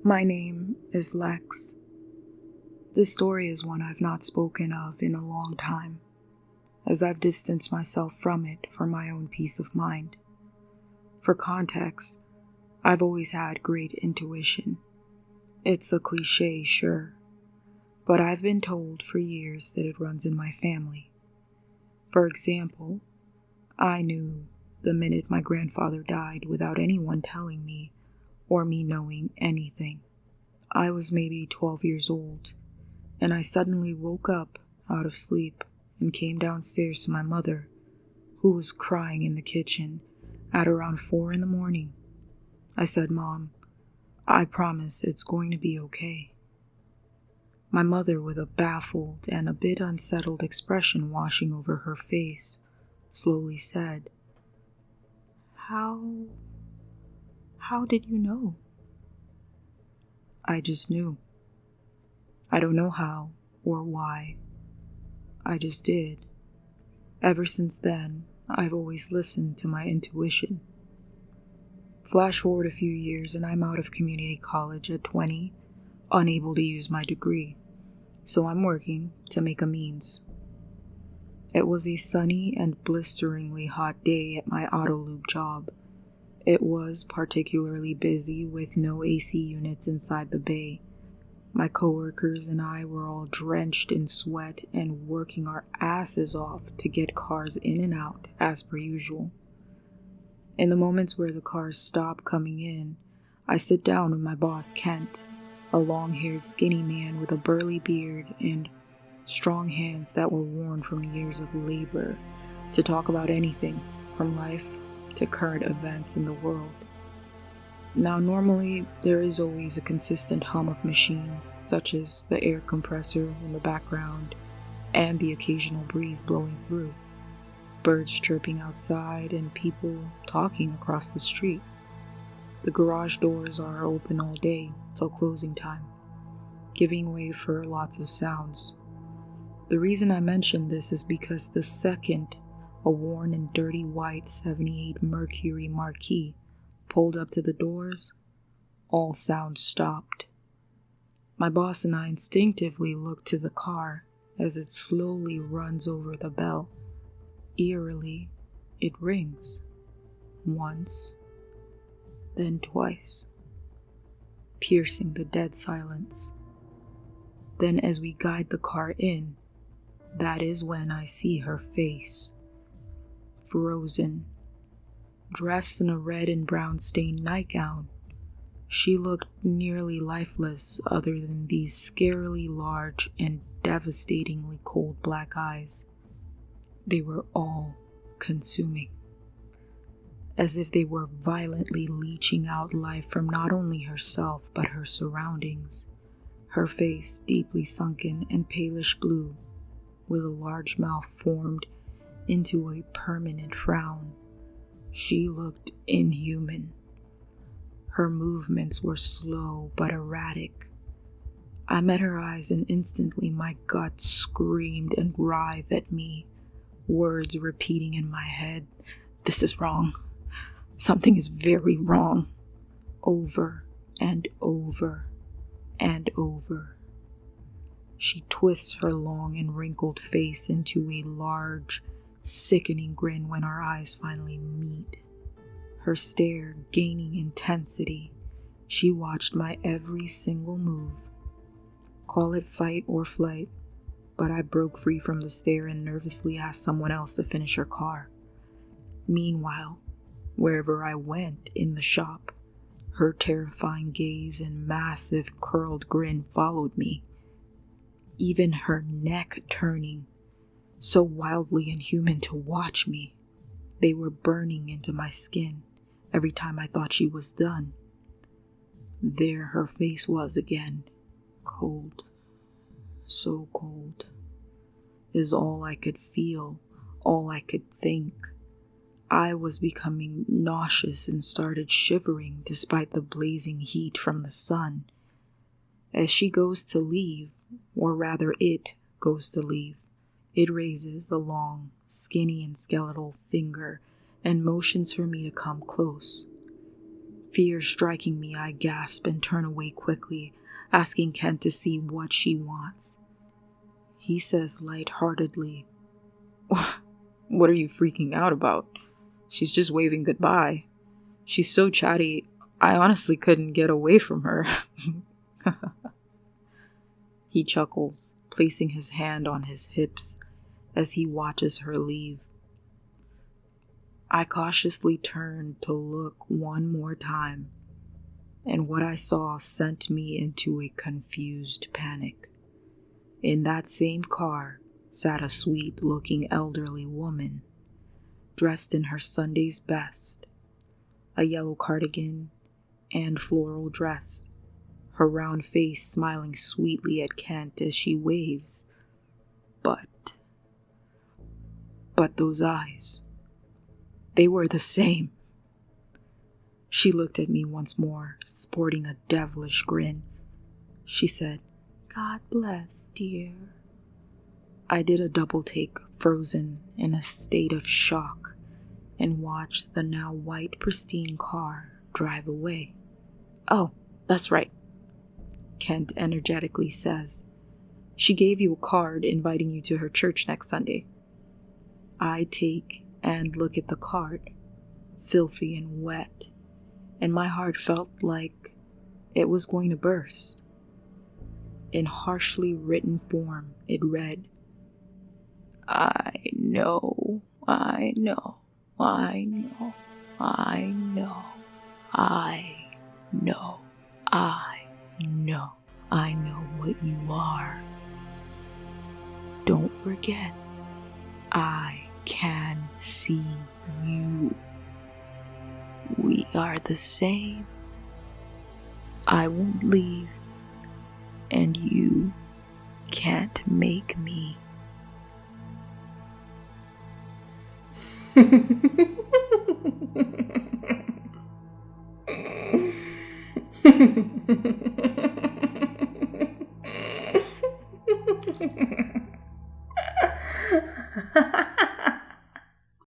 My name is Lex. This story is one I've not spoken of in a long time, as I've distanced myself from it for my own peace of mind. For context, I've always had great intuition. It's a cliche, sure, but I've been told for years that it runs in my family. For example, I knew the minute my grandfather died without anyone telling me or me knowing anything. I was maybe 12 years old, and I suddenly woke up out of sleep and came downstairs to my mother, who was crying in the kitchen at around 4 in the morning. I said, "Mom, I promise it's going to be okay." My mother, with a baffled and a bit unsettled expression washing over her face, slowly said, How did you know?" I just knew. I don't know how or why. I just did. Ever since then, I've always listened to my intuition. Flash forward a few years and I'm out of community college at 20, unable to use my degree, so I'm working to make a means. It was a sunny and blisteringly hot day at my auto lube job. It was particularly busy with no AC units inside the bay. My coworkers and I were all drenched in sweat and working our asses off to get cars in and out as per usual. In the moments where the cars stop coming in, I sit down with my boss Kent, a long-haired skinny man with a burly beard and strong hands that were worn from years of labor, to talk about anything from life to current events in the world. Now, normally, there is always a consistent hum of machines, such as the air compressor in the background and the occasional breeze blowing through, birds chirping outside, and people talking across the street. The garage doors are open all day till closing time, giving way for lots of sounds. The reason I mention this is because the second a worn and dirty white 78 Mercury Marquis pulled up to the doors, all sounds stopped. My boss and I instinctively looked to the car as it slowly runs over the bell. Eerily, it rings. Once, then twice, piercing the dead silence. Then as we guide the car in, that is when I see her face. Frozen, dressed in a red and brown stained nightgown. She looked nearly lifeless other than these scarily large and devastatingly cold black eyes. They were all consuming, as if they were violently leeching out life from not only herself but her surroundings. Her face deeply sunken and palish blue, with a large mouth formed into a permanent frown. She looked inhuman. Her movements were slow but erratic. I met her eyes and instantly my gut screamed and writhed at me, words repeating in my head, "This is wrong. Something is very wrong," over and over and over. She twists her long and wrinkled face into a large, sickening grin when our eyes finally meet. Her stare gaining intensity, she watched my every single move. Call it fight or flight, but I broke free from the stare and nervously asked someone else to finish her car. Meanwhile, wherever I went in the shop, her terrifying gaze and massive curled grin followed me, even her neck turning, so wildly inhuman to watch me. They were burning into my skin every time I thought she was done. There her face was again, cold, so cold, is all I could feel, all I could think. I was becoming nauseous and started shivering despite the blazing heat from the sun. As she goes to leave, or rather it goes to leave, it raises a long, skinny and skeletal finger and motions for me to come close. Fear striking me, I gasp and turn away quickly, asking Kent to see what she wants. He says lightheartedly, "What are you freaking out about? She's just waving goodbye. She's so chatty, I honestly couldn't get away from her." He chuckles, placing his hand on his hips as he watches her leave. I cautiously turned to look one more time, and what I saw sent me into a confused panic. In that same car sat a sweet-looking elderly woman, dressed in her Sunday's best, a yellow cardigan and floral dress, her round face smiling sweetly at Kent as she waves. But those eyes, they were the same. She looked at me once more, sporting a devilish grin. She said, "God bless, dear." I did a double take, frozen in a state of shock, and watched the now white, pristine car drive away. "Oh, that's right," Kent energetically says. "She gave you a card inviting you to her church next Sunday." I take and look at the card, filthy and wet, and my heart felt like it was going to burst. In harshly written form, it read, "I know, I know, I know, I know, I know, I know, I know what you are. Don't forget, I can see you. We are the same. I won't leave, and you can't make me."